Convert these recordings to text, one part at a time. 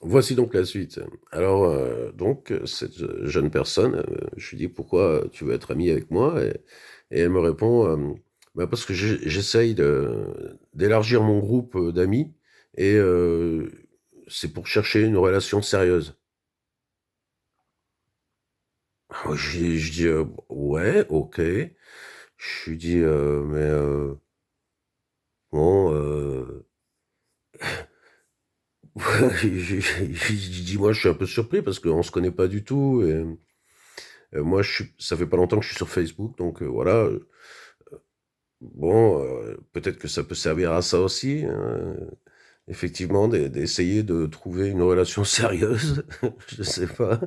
Voici donc la suite. Alors, cette jeune personne, je lui dis: «Pourquoi tu veux être amie avec moi?» et elle me répond, «Bah, parce que j'essaye d'élargir mon groupe, d'amis et c'est pour chercher une relation sérieuse». Alors je dis: «Ouais, OK». Je lui dis: «Mais bon, j'ai dit: «Moi, je suis un peu surpris parce qu'on se connaît pas du tout et moi, ça fait pas longtemps que je suis sur Facebook, donc voilà, bon, peut-être que ça peut servir à ça aussi, hein, effectivement, d'essayer de trouver une relation sérieuse, je sais pas.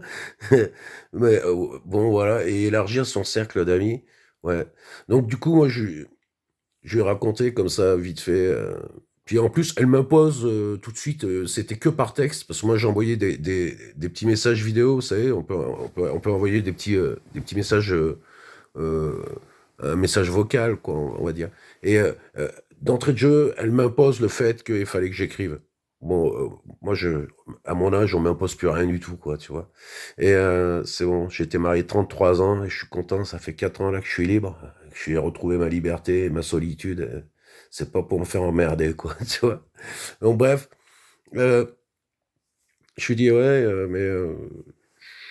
Mais bon, voilà et élargir son cercle d'amis, ouais. Donc du coup, moi, je lui ai raconté comme ça, vite fait, puis en plus, elle m'impose, tout de suite, c'était que par texte, parce que moi, j'ai envoyé des petits messages vidéo, vous savez? On peut envoyer des petits messages, heu, un message vocal, quoi, on va dire et d'entrée de jeu, elle m'impose le fait qu'il fallait que j'écrive. Bon, moi, à mon âge, on m'impose plus rien du tout, quoi, tu vois? Et c'est bon, j'ai été marié 33 ans et je suis content, ça fait 4 ans, là, que je suis libre, que j'ai retrouvé ma liberté et ma solitude, c'est pas pour me faire emmerder, quoi, tu vois? Donc bref, heu, je lui dis: «Ouais, mais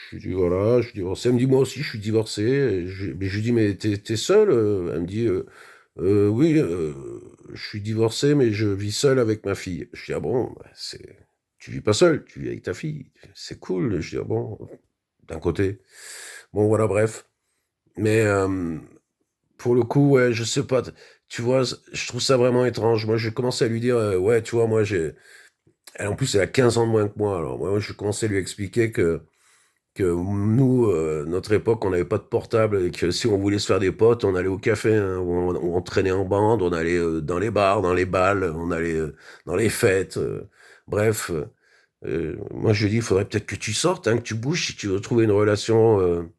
je lui dis: «Voilà, je suis divorcé». Elle me dit: «Moi aussi, je suis divorcé». Et je lui dis: «Mais t'es seul?» Elle me dit: Oui, je suis divorcé, mais je vis seul avec ma fille». Je dis: «Ah bon? Bah, tu vis pas seul, tu vis avec ta fille. C'est cool». Je dis: «Ah bon?» D'un côté. Bon, voilà, bref. Mais pour le coup, ouais, je sais pas, tu vois, je trouve ça vraiment étrange. Moi, j'ai commencé à lui dire, ouais, tu vois, moi, en plus, elle a 15 ans de moins que moi. Alors, moi, je commençais à lui expliquer que nous, notre époque, on n'avait pas de portable et que si on voulait se faire des potes, on allait au café, hein, on traînait en bande, on allait dans les bars, dans les balles, on allait dans les fêtes. Bref, moi, je lui dis, il faudrait peut-être que tu sortes, hein, que tu bouges si tu veux trouver une relation,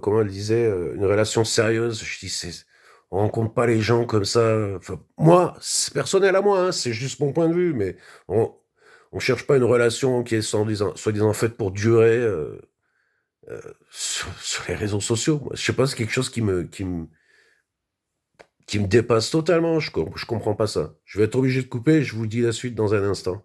comment elle disait, une relation sérieuse. Je dis, on rencontre pas les gens comme ça. Enfin, moi, c'est personnel à moi, hein, c'est juste mon point de vue, mais on cherche pas une relation qui est soi-disant faite pour durer sur les réseaux sociaux. Moi, je sais pas, c'est quelque chose qui me dépasse totalement. Je comprends pas ça. Je vais être obligé de couper. Je vous dis la suite dans un instant.